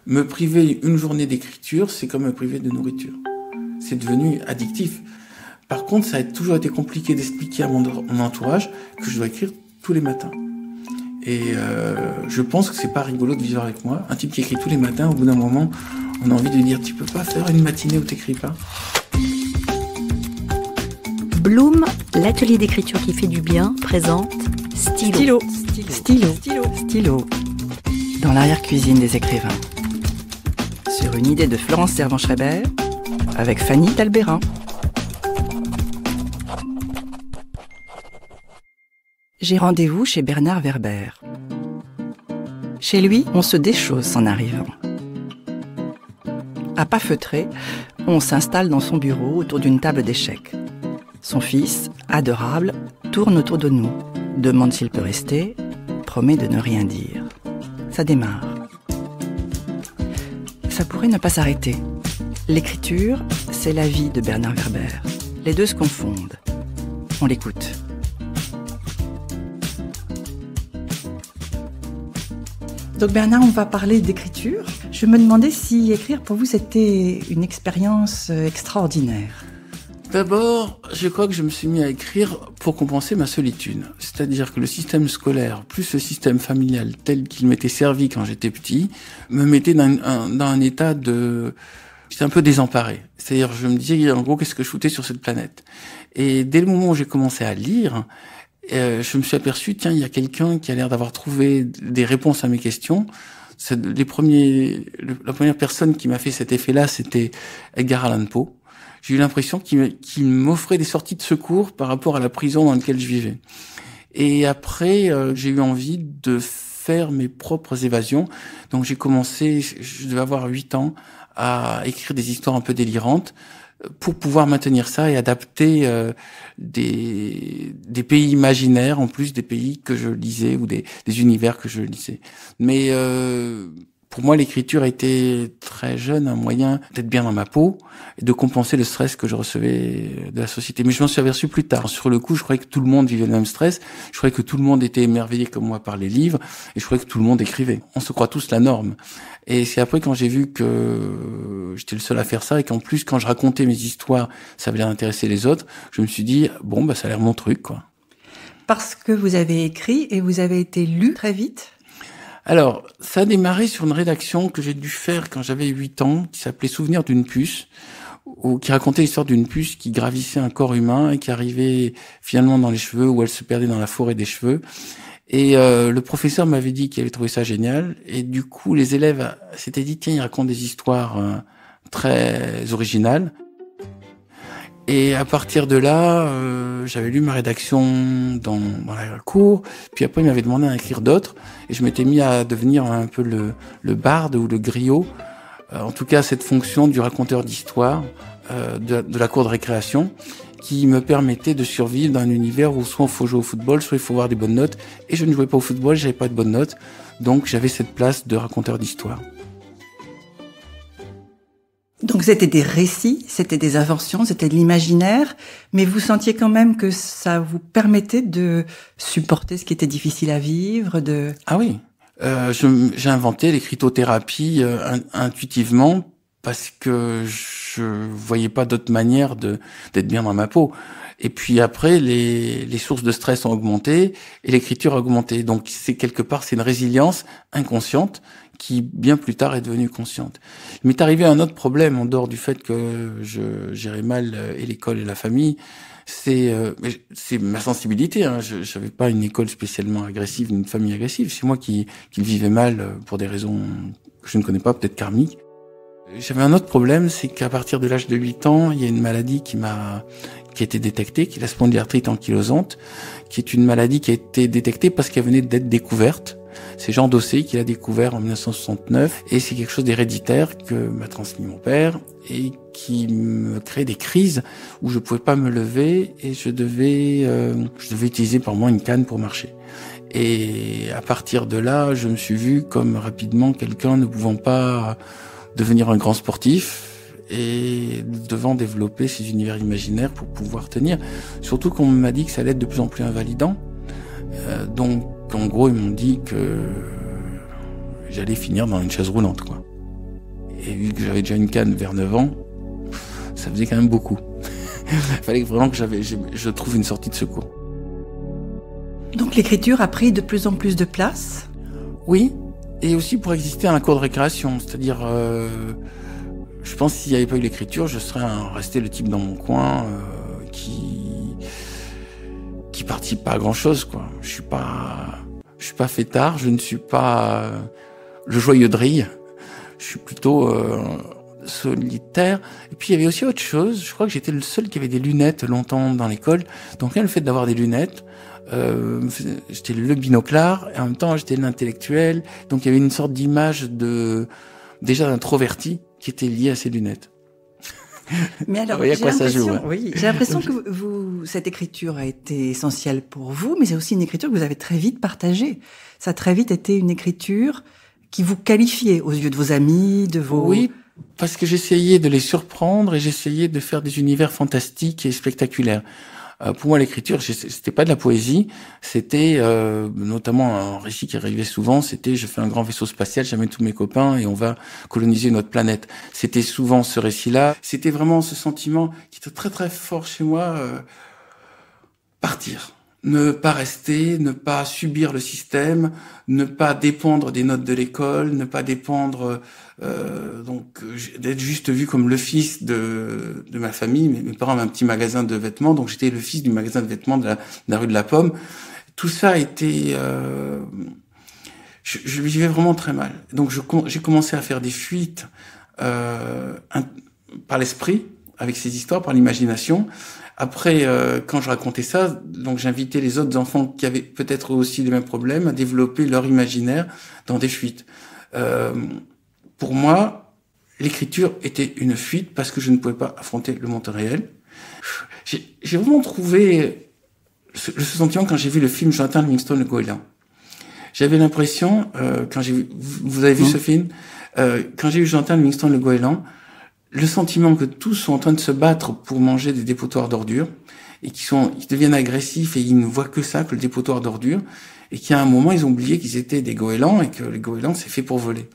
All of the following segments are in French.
Me priver une journée d'écriture, c'est comme me priver de nourriture. C'est devenu addictif. Par contre, ça a toujours été compliqué d'expliquer à mon entourage que je dois écrire tous les matins. Et je pense que c'est pas rigolo de vivre avec moi. Un type qui écrit tous les matins, au bout d'un moment, on a envie de lui dire « Tu peux pas faire une matinée où t'écris pas ?» Bloom, l'atelier d'écriture qui fait du bien, présente Stylo. Stylo. Dans l'arrière-cuisine des écrivains. Sur une idée de Florence Servan-Schreiber, avec Fanny Talbérin. J'ai rendez-vous chez Bernard Werber. Chez lui, on se déchausse en arrivant. À pas feutré, on s'installe dans son bureau autour d'une table d'échecs. Son fils, adorable, tourne autour de nous, demande s'il peut rester, promet de ne rien dire. Ça démarre. Ça pourrait ne pas s'arrêter. L'écriture, c'est la vie de Bernard Werber. Les deux se confondent. On l'écoute. Donc Bernard, on va parler d'écriture. Je me demandais si écrire pour vous c'était une expérience extraordinaire. D'abord, je crois que je me suis mis à écrire pour compenser ma solitude. C'est-à-dire que le système scolaire, plus le système familial tel qu'il m'était servi quand j'étais petit, me mettait dans un état de... J'étais un peu désemparé. C'est-à-dire, je me disais, en gros, qu'est-ce que je foutais sur cette planète ? Et dès le moment où j'ai commencé à lire, je me suis aperçu, tiens, il y a quelqu'un qui a l'air d'avoir trouvé des réponses à mes questions. La première personne qui m'a fait cet effet-là, c'était Edgar Allan Poe. J'ai eu l'impression qu'il m'offrait des sorties de secours par rapport à la prison dans laquelle je vivais. Et après, j'ai eu envie de faire mes propres évasions. Donc j'ai commencé, je devais avoir 8 ans, à écrire des histoires un peu délirantes pour pouvoir maintenir ça et adapter des pays imaginaires en plus des pays que je lisais ou des univers que je lisais. Mais pour moi, l'écriture a été très jeune un moyen d'être bien dans ma peau et de compenser le stress que je recevais de la société. Mais je m'en suis aperçu plus tard. Sur le coup, je croyais que tout le monde vivait le même stress. Je croyais que tout le monde était émerveillé comme moi par les livres et je croyais que tout le monde écrivait. On se croit tous la norme. Et c'est après quand j'ai vu que j'étais le seul à faire ça et qu'en plus, quand je racontais mes histoires, ça avait l'air d'intéresser les autres, je me suis dit, bon, ça a l'air mon truc, quoi. Parce que vous avez écrit et vous avez été lu très vite ? Alors, ça a démarré sur une rédaction que j'ai dû faire quand j'avais 8 ans, qui s'appelait Souvenir d'une puce, ou qui racontait l'histoire d'une puce qui gravissait un corps humain et qui arrivait finalement dans les cheveux, où elle se perdait dans la forêt des cheveux. Et le professeur m'avait dit qu'il avait trouvé ça génial. Et du coup, les élèves s'étaient dit, tiens, il raconte des histoires très originales. Et à partir de là, j'avais lu ma rédaction dans la cour, puis après il m'avait demandé d'en écrire d'autres, et je m'étais mis à devenir un peu le barde ou le griot, en tout cas cette fonction du raconteur d'histoire de la cour de récréation, qui me permettait de survivre dans un univers où soit il faut jouer au football, soit il faut avoir des bonnes notes, et je ne jouais pas au football, j'avais pas de bonnes notes, donc j'avais cette place de raconteur d'histoire. Donc c'était des récits, c'était des inventions, c'était de l'imaginaire, mais vous sentiez quand même que ça vous permettait de supporter ce qui était difficile à vivre, de... Ah oui, j'ai inventé l'écritothérapie intuitivement parce que je voyais pas d'autre manière d'être bien dans ma peau. Et puis après, les sources de stress ont augmenté et l'écriture a augmenté. Donc c'est une résilience inconsciente qui, bien plus tard, est devenue consciente. Il m'est arrivé un autre problème, en dehors du fait que je gérais mal et l'école et la famille, c'est ma sensibilité. Hein. Je n'avais pas une école spécialement agressive, une famille agressive. C'est moi qui le vivais mal pour des raisons que je ne connais pas, peut-être karmiques. J'avais un autre problème, c'est qu'à partir de l'âge de 8 ans, il y a une maladie qui a été détectée, qui est la spondylarthrite ankylosante, qui est une maladie qui a été détectée parce qu'elle venait d'être découverte. C'est Jean Dossé qui l'a découvert en 1969 et c'est quelque chose d'héréditaire que m'a transmis mon père et qui me crée des crises où je pouvais pas me lever et je devais utiliser par moi une canne pour marcher. Et à partir de là, je me suis vu comme rapidement quelqu'un ne pouvant pas devenir un grand sportif et devant développer ces univers imaginaires pour pouvoir tenir. Surtout qu'on m'a dit que ça allait être de plus en plus invalidant. Donc, en gros, ils m'ont dit que j'allais finir dans une chaise roulante, quoi. Et vu que j'avais déjà une canne vers 9 ans, ça faisait quand même beaucoup. Il fallait vraiment que je trouve une sortie de secours. Donc l'écriture a pris de plus en plus de place? Oui, et aussi pour exister à un cours de récréation. C'est-à-dire, je pense que s'il n'y avait pas eu l'écriture, je serais resté le type dans mon coin qui participe pas à grand-chose, quoi. Je suis pas fêtard, je ne suis pas le joyeux de rille. Je suis plutôt solitaire. Et puis il y avait aussi autre chose. Je crois que j'étais le seul qui avait des lunettes longtemps dans l'école. Donc là, le fait d'avoir des lunettes, j'étais le binoclard et en même temps j'étais l'intellectuel. Donc il y avait une sorte d'image déjà d'introverti qui était liée à ces lunettes. Mais alors, vous voyez à quoi ça joue, hein. Oui, j'ai l'impression que cette écriture a été essentielle pour vous, mais c'est aussi une écriture que vous avez très vite partagée. Ça a très vite été une écriture qui vous qualifiait aux yeux de vos amis, de vos... Oui, parce que j'essayais de les surprendre et j'essayais de faire des univers fantastiques et spectaculaires. Pour moi, l'écriture, c'était pas de la poésie, c'était notamment un récit qui arrivait souvent, c'était je fais un grand vaisseau spatial, j'amène tous mes copains et on va coloniser notre planète. C'était souvent ce récit-là, c'était vraiment ce sentiment qui était très très fort chez moi, partir. Ne pas rester, ne pas subir le système, ne pas dépendre des notes de l'école, ne pas dépendre d'être juste vu comme le fils de ma famille. Mes parents avaient un petit magasin de vêtements, donc j'étais le fils du magasin de vêtements de la rue de la Pomme. Tout ça a été... je vivais vraiment très mal. Donc j'ai commencé à faire des fuites par l'esprit, avec ces histoires, par l'imagination. Après, quand je racontais ça, donc j'invitais les autres enfants qui avaient peut-être aussi les mêmes problèmes à développer leur imaginaire dans des fuites. Pour moi, l'écriture était une fuite parce que je ne pouvais pas affronter le monde réel. J'ai vraiment trouvé ce sentiment quand j'ai vu le film Jonathan Livingstone le Goéland. J'avais l'impression, vous avez vu ce film, quand j'ai vu Jonathan Livingstone le Goéland, le sentiment que tous sont en train de se battre pour manger des dépotoirs d'ordures et qu'ils deviennent agressifs et ils ne voient que ça, que le dépotoir d'ordures, et qu'à un moment ils ont oublié qu'ils étaient des goélands et que les goélands c'est fait pour voler.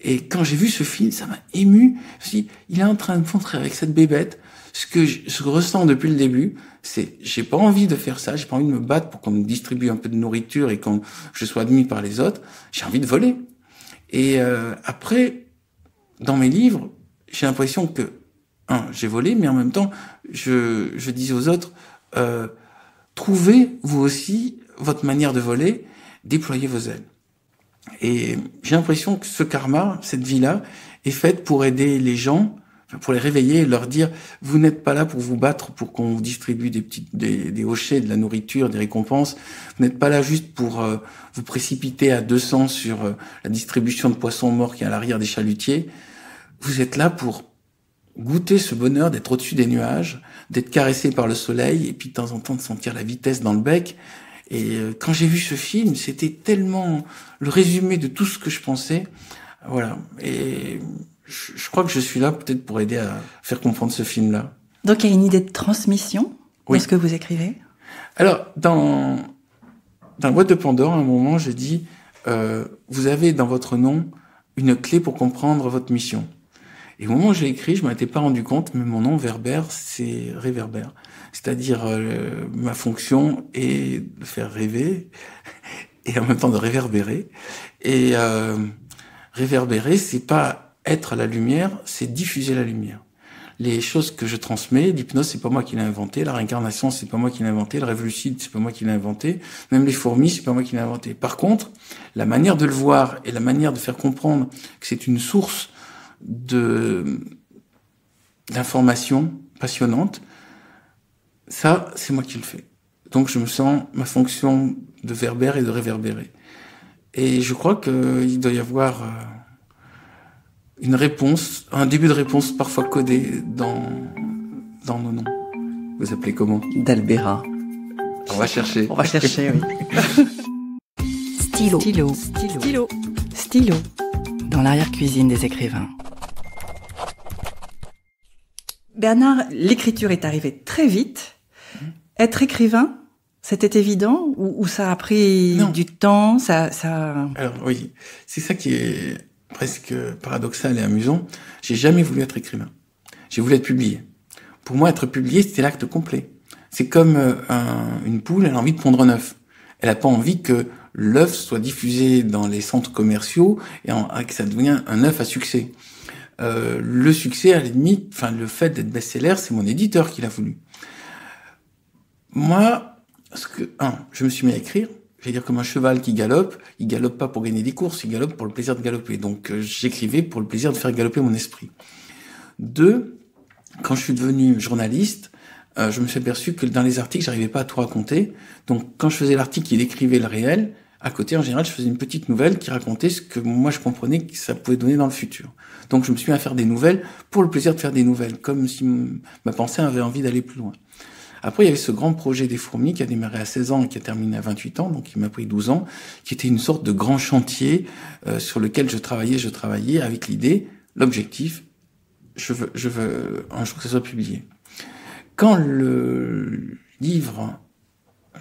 Et quand j'ai vu ce film, ça m'a ému. Je me suis dit, il est en train de montrer avec cette bébête ce que je ressens depuis le début, c'est j'ai pas envie de faire ça, j'ai pas envie de me battre pour qu'on me distribue un peu de nourriture et qu'on je sois admis par les autres. J'ai envie de voler. Et après, dans mes livres, j'ai l'impression que, j'ai volé, mais en même temps, je disais aux autres, trouvez vous aussi votre manière de voler, déployez vos ailes. Et j'ai l'impression que ce karma, cette vie-là, est faite pour aider les gens, pour les réveiller et leur dire, vous n'êtes pas là pour vous battre, pour qu'on vous distribue des hochets, de la nourriture, des récompenses. Vous n'êtes pas là juste pour vous précipiter à 200 sur la distribution de poissons morts qui est à l'arrière des chalutiers. Vous êtes là pour goûter ce bonheur d'être au-dessus des nuages, d'être caressé par le soleil, et puis de temps en temps de sentir la vitesse dans le bec. Et quand j'ai vu ce film, c'était tellement le résumé de tout ce que je pensais. Voilà. Et je crois que je suis là peut-être pour aider à faire comprendre ce film-là. Donc il y a une idée de transmission dans ce que vous écrivez? Alors, dans la boîte de Pandore, à un moment, j'ai dit, vous avez dans votre nom une clé pour comprendre votre mission. Et au moment où j'ai écrit, je m'en étais pas rendu compte, mais mon nom, Verbère, c'est réverbère. C'est-à-dire, ma fonction est de faire rêver et en même temps de réverbérer. Et réverbérer, c'est pas être la lumière, c'est diffuser la lumière. Les choses que je transmets, l'hypnose, c'est pas moi qui l'ai inventé, la réincarnation, c'est pas moi qui l'ai inventé, le rêve lucide, c'est pas moi qui l'ai inventé, même les fourmis, c'est pas moi qui l'ai inventé. Par contre, la manière de le voir et la manière de faire comprendre que c'est une source d'informations passionnantes, ça, c'est moi qui le fais. Donc je me sens ma fonction de verbère et de réverbérer. Et je crois qu'il doit y avoir une réponse, un début de réponse parfois codé dans nos noms. Vous appelez comment? D'Albera. On va chercher. On va chercher, oui. Stylo. Stylo. Stylo. Stylo. Dans l'arrière-cuisine des écrivains. Bernard, l'écriture est arrivée très vite. Être écrivain, c'était évident ou ça a pris du temps, ça... Alors oui, c'est ça qui est presque paradoxal et amusant, j'ai jamais voulu être écrivain. J'ai voulu être publié. Pour moi, être publié, c'était l'acte complet. C'est comme une poule, elle a envie de pondre un œuf. Elle n'a pas envie que l'œuf soit diffusé dans les centres commerciaux et que ça devienne un œuf à succès. Le succès, à la limite, le fait d'être best-seller, c'est mon éditeur qui l'a voulu. Moi, je me suis mis à écrire. Je vais dire comme un cheval qui galope, il galope pas pour gagner des courses, il galope pour le plaisir de galoper. Donc j'écrivais pour le plaisir de faire galoper mon esprit. 2, quand je suis devenu journaliste, je me suis aperçu que dans les articles, j'arrivais pas à tout raconter. Donc quand je faisais l'article qui décrivait le réel, à côté, en général, je faisais une petite nouvelle qui racontait ce que moi je comprenais que ça pouvait donner dans le futur. Donc je me suis mis à faire des nouvelles pour le plaisir de faire des nouvelles, comme si ma pensée avait envie d'aller plus loin. Après, il y avait ce grand projet des fourmis qui a démarré à 16 ans et qui a terminé à 28 ans, donc il m'a pris 12 ans, qui était une sorte de grand chantier sur lequel je travaillais avec l'idée, l'objectif, je veux un jour que ça soit publié. Quand le livre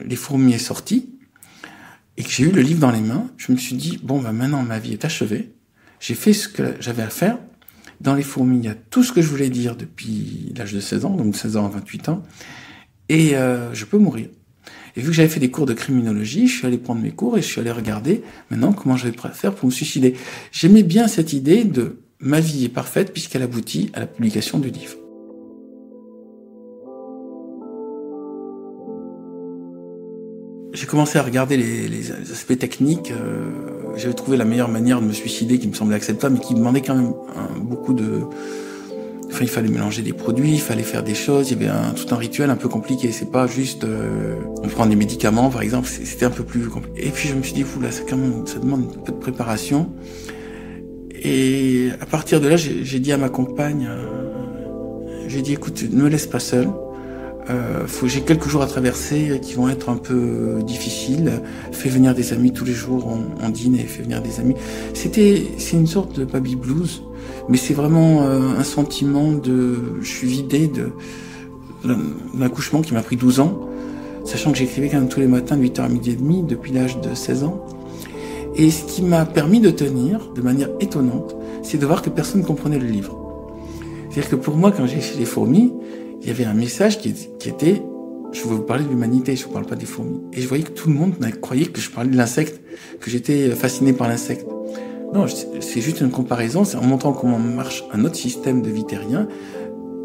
Les fourmis est sorti, et que j'ai eu le livre dans les mains, je me suis dit, maintenant ma vie est achevée, j'ai fait ce que j'avais à faire. Dans Les fourmis, il y a tout ce que je voulais dire depuis l'âge de 16 ans, donc 16 ans à 28 ans, et je peux mourir. Et vu que j'avais fait des cours de criminologie, je suis allé prendre mes cours et je suis allé regarder maintenant comment je vais faire pour me suicider. J'aimais bien cette idée de ma vie est parfaite puisqu'elle aboutit à la publication du livre. J'ai commencé à regarder les aspects techniques. J'avais trouvé la meilleure manière de me suicider qui me semblait acceptable, mais qui demandait quand même beaucoup de... il fallait mélanger des produits, il fallait faire des choses, il y avait tout un rituel un peu compliqué. C'est pas juste on prend des médicaments, par exemple, c'était un peu plus compliqué. Et puis je me suis dit, ça demande un peu de préparation. Et à partir de là, j'ai dit à ma compagne, écoute, ne me laisse pas seule. J'ai quelques jours à traverser qui vont être un peu difficiles. Fais venir des amis tous les jours, on dîne et fais venir des amis. C'est une sorte de baby blues, mais c'est vraiment un sentiment je suis vidé d'un accouchement qui m'a pris 12 ans, sachant que j'écrivais quand même tous les matins de 8h à 12h30 depuis l'âge de 16 ans. Et ce qui m'a permis de tenir de manière étonnante, c'est de voir que personne ne comprenait le livre. C'est-à-dire que pour moi, quand j'ai écrit Les fourmis, il y avait un message qui était « Je veux vous parler de l'humanité, je ne vous parle pas des fourmis ». Et je voyais que tout le monde croyait que je parlais de l'insecte, que j'étais fasciné par l'insecte. Non, c'est juste une comparaison, c'est en montrant comment marche un autre système de vie terrien.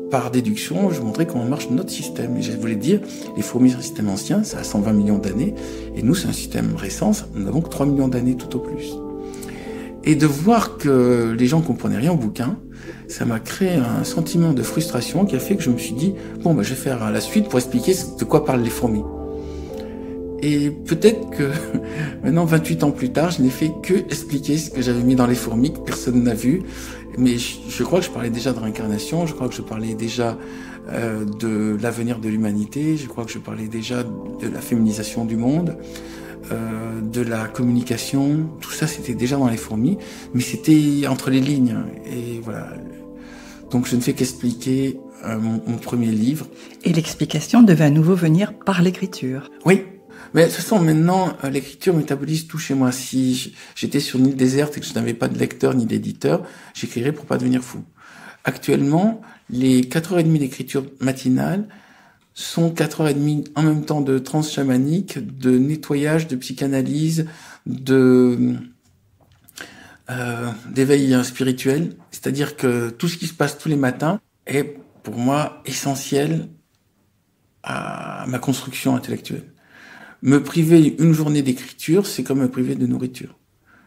Par déduction, je montrais comment marche notre système. Et je voulais dire, les fourmis, c'est un système ancien, ça a 120 millions d'années, et nous, c'est un système récent, nous n'avons que 3 millions d'années tout au plus. Et de voir que les gens comprenaient rien au bouquin, ça m'a créé un sentiment de frustration qui a fait que je me suis dit, je vais faire la suite pour expliquer de quoi parlent les fourmis. Et peut-être que maintenant, 28 ans plus tard, je n'ai fait que expliquer ce que j'avais mis dans Les fourmis, que personne n'a vu. Mais je crois que je parlais déjà de réincarnation, je crois que je parlais déjà de l'avenir de l'humanité, je crois que je parlais déjà de la féminisation du monde, de la communication. Tout ça, c'était déjà dans Les fourmis, mais c'était entre les lignes. Et voilà. Donc je ne fais qu'expliquer mon premier livre. Et l'explication devait à nouveau venir par l'écriture. Oui. Mais de toute façon, maintenant, l'écriture métabolise tout chez moi. Si j'étais sur une île déserte et que je n'avais pas de lecteur ni d'éditeur, j'écrirais pour pas devenir fou. Actuellement, les 4h30 d'écriture matinale sont 4h30 en même temps de transe chamanique, de nettoyage, de psychanalyse, d'éveil spirituel. C'est-à-dire que tout ce qui se passe tous les matins est, pour moi, essentiel à ma construction intellectuelle. Me priver une journée d'écriture, c'est comme me priver de nourriture.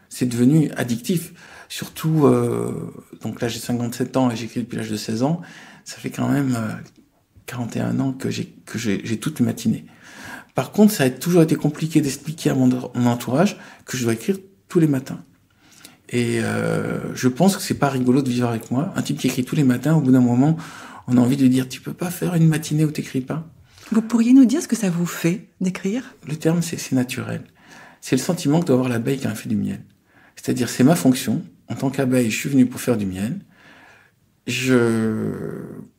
C'est devenu addictif. Surtout, donc là j'ai 57 ans et j'écris depuis l'âge de 16 ans. Ça fait quand même 41 ans que j'ai toutes les matinées. Par contre, ça a toujours été compliqué d'expliquer à mon entourage que je dois écrire tous les matins. Et je pense que c'est pas rigolo de vivre avec moi. Un type qui écrit tous les matins, au bout d'un moment, on a envie de dire, tu peux pas faire une matinée où t'écris pas? Vous pourriez nous dire ce que ça vous fait d'écrire? Le terme, c'est naturel. C'est le sentiment que doit avoir l'abeille quand elle fait du miel. C'est-à-dire, c'est ma fonction. En tant qu'abeille, je suis venu pour faire du miel. Je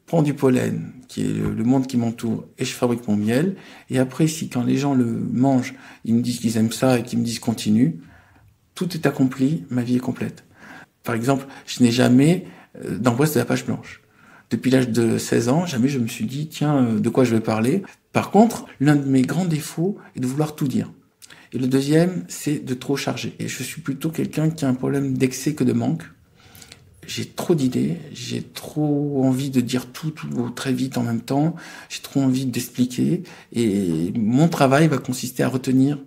prends du pollen, qui est le monde qui m'entoure, et je fabrique mon miel. Et après, quand les gens le mangent, ils me disent qu'ils aiment ça et qu'ils me disent continue, tout est accompli, ma vie est complète. Par exemple, je n'ai jamais d'angoisse de la page blanche. Depuis l'âge de 16 ans, jamais je me suis dit, tiens, de quoi je vais parler. Par contre, l'un de mes grands défauts est de vouloir tout dire. Et le deuxième, c'est de trop charger. Et je suis plutôt quelqu'un qui a un problème d'excès que de manque. J'ai trop d'idées, j'ai trop envie de dire tout très vite en même temps, j'ai trop envie d'expliquer, et mon travail va consister à retenir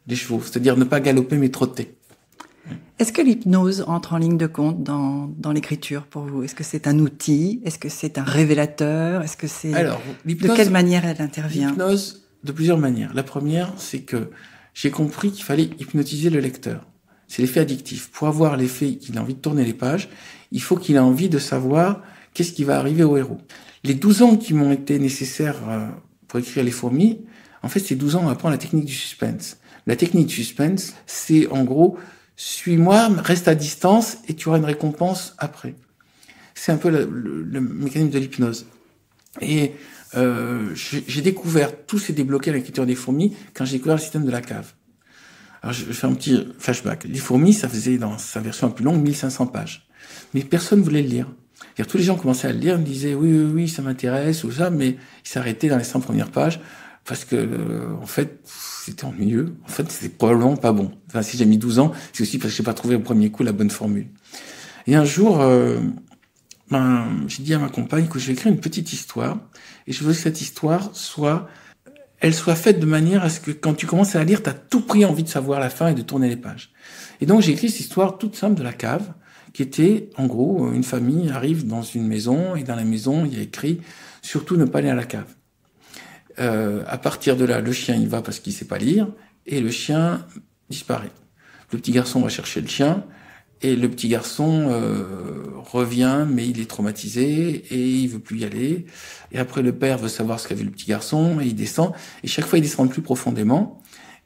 les chevaux, c'est-à-dire ne pas galoper mais trotter. Est-ce que l'hypnose entre en ligne de compte dans l'écriture pour vous? Est-ce que c'est un outil? Est-ce que c'est un révélateur? Est-ce que c'est... Alors, de quelle manière elle intervient? L'hypnose, de plusieurs manières. La première, c'est que j'ai compris qu'il fallait hypnotiser le lecteur. C'est l'effet addictif. Pour avoir l'effet qu'il a envie de tourner les pages, il faut qu'il ait envie de savoir qu'est-ce qui va arriver au héros. Les 12 ans qui m'ont été nécessaires pour écrire Les Fourmis, en fait, c'est 12 ans à apprendre la technique du suspense. La technique du suspense, c'est en gros, suis-moi, reste à distance et tu auras une récompense après. C'est un peu le mécanisme de l'hypnose. Et j'ai découvert tous ces débloqués à l'écriture des Fourmis quand j'ai découvert le système de la cave. Alors, je fais un petit flashback. Les Fourmis, ça faisait, dans sa version la plus longue, 1500 pages. Mais personne voulait le lire. C'est-à-dire, tous les gens commençaient à le lire, me disaient, oui, ça m'intéresse, ou ça, mais ils s'arrêtaient dans les 100 premières pages, parce que, en fait, c'était ennuyeux. En fait, c'était probablement pas bon. Enfin, si j'ai mis 12 ans, c'est aussi parce que j'ai pas trouvé au premier coup la bonne formule. Et un jour, j'ai dit à ma compagne que je vais écrire une petite histoire, et je veux que cette histoire soit faite de manière à ce que quand tu commences à la lire, tu as tout pris envie de savoir la fin et de tourner les pages. Et donc j'ai écrit cette histoire toute simple de la cave, qui était, en gros, une famille arrive dans une maison, et dans la maison, il y a écrit « Surtout ne pas aller à la cave ». À partir de là, le chien y va parce qu'il sait pas lire, et le chien disparaît. Le petit garçon va chercher le chien, et le petit garçon revient, mais il est traumatisé et il veut plus y aller. Et après, le père veut savoir ce qu'a vu le petit garçon et il descend. Et chaque fois, il descend plus profondément.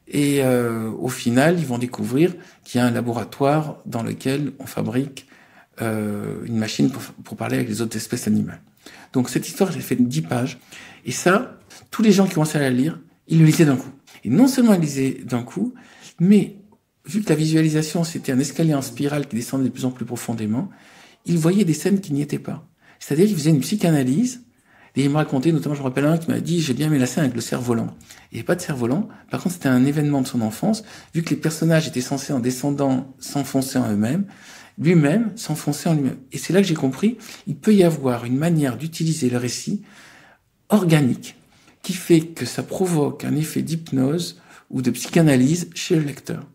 Et au final, ils vont découvrir qu'il y a un laboratoire dans lequel on fabrique une machine pour parler avec les autres espèces animales. Donc cette histoire, j'ai fait 10 pages. Et ça, tous les gens qui commençaient à la lire, ils le lisaient d'un coup. Et non seulement ils le lisaient d'un coup, mais vu que la visualisation, c'était un escalier en spirale qui descendait de plus en plus profondément, il voyait des scènes qui n'y étaient pas. C'est-à-dire qu'il faisait une psychanalyse, et il me racontait, notamment, je me rappelle un qui m'a dit, j'ai bien aimé la scène avec le cerf-volant. Il n'y avait pas de cerf-volant, par contre, c'était un événement de son enfance, vu que les personnages étaient censés, en descendant, s'enfoncer en eux-mêmes, lui-même s'enfonçait en lui-même. Et c'est là que j'ai compris, il peut y avoir une manière d'utiliser le récit organique, qui fait que ça provoque un effet d'hypnose ou de psychanalyse chez le lecteur.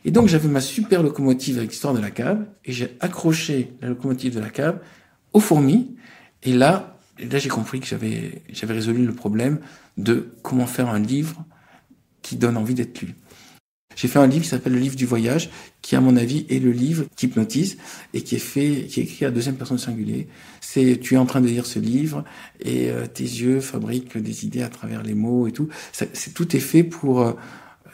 Et donc, j'avais ma super locomotive avec l'histoire de la cave, et j'ai accroché la locomotive de la cave aux fourmis, et là j'ai compris que j'avais résolu le problème de comment faire un livre qui donne envie d'être lu. J'ai fait un livre qui s'appelle le livre du voyage, qui à mon avis est le livre qui hypnotise et qui est écrit à deuxième personne singulier. C'est tu es en train de lire ce livre et tes yeux fabriquent des idées à travers les mots et tout. Tout est fait pour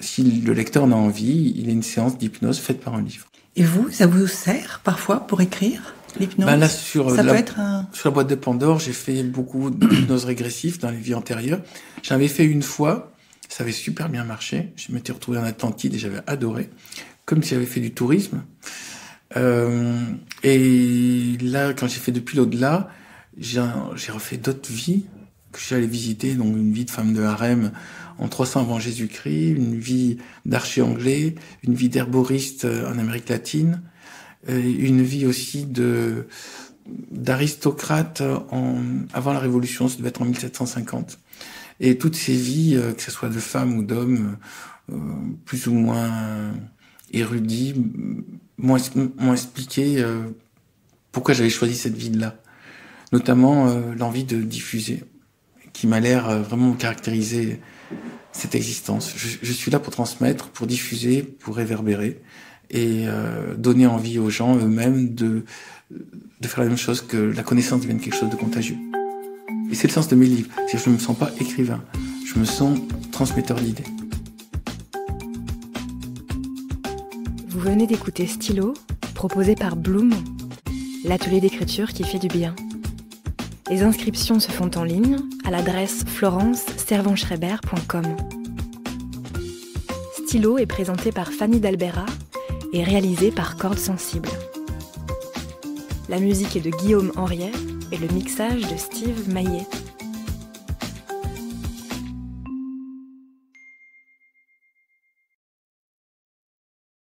si le lecteur en a envie, il y a une séance d'hypnose faite par un livre. Et vous, ça vous sert parfois pour écrire l'hypnose? Là, sur ça la peut être sur la boîte de Pandore, j'ai fait beaucoup d'hypnose régressive dans les vies antérieures. J'en avais fait une fois, ça avait super bien marché. Je m'étais retrouvé en Atlantide et j'avais adoré, comme si j'avais fait du tourisme. Et là, quand j'ai fait Depuis l'au-delà, j'ai refait d'autres vies que je suis allé visiter, donc une vie de femme de harem en 300 avant Jésus-Christ, une vie d'archer anglais, une vie d'herboriste en Amérique latine, une vie aussi d'aristocrate avant la Révolution, ça devait être en 1750. Et toutes ces vies, que ce soit de femmes ou d'hommes, plus ou moins érudits, m'ont expliqué pourquoi j'avais choisi cette vie-là. Notamment l'envie de diffuser, qui m'a l'air vraiment caractériser cette existence. Je suis là pour transmettre, pour diffuser, pour réverbérer et donner envie aux gens eux-mêmes de faire la même chose, que la connaissance devienne quelque chose de contagieux. Et c'est le sens de mes livres. C'est-à-dire que je ne me sens pas écrivain, je me sens transmetteur d'idées. Vous venez d'écouter Stylo, proposé par Bloom, l'atelier d'écriture qui fait du bien. Les inscriptions se font en ligne à l'adresse florence-servan-schreiber.com. Stylo est présenté par Fanny Dalbera et réalisé par Cordes Sensibles. La musique est de Guillaume Henriet et le mixage de Steve Maillet.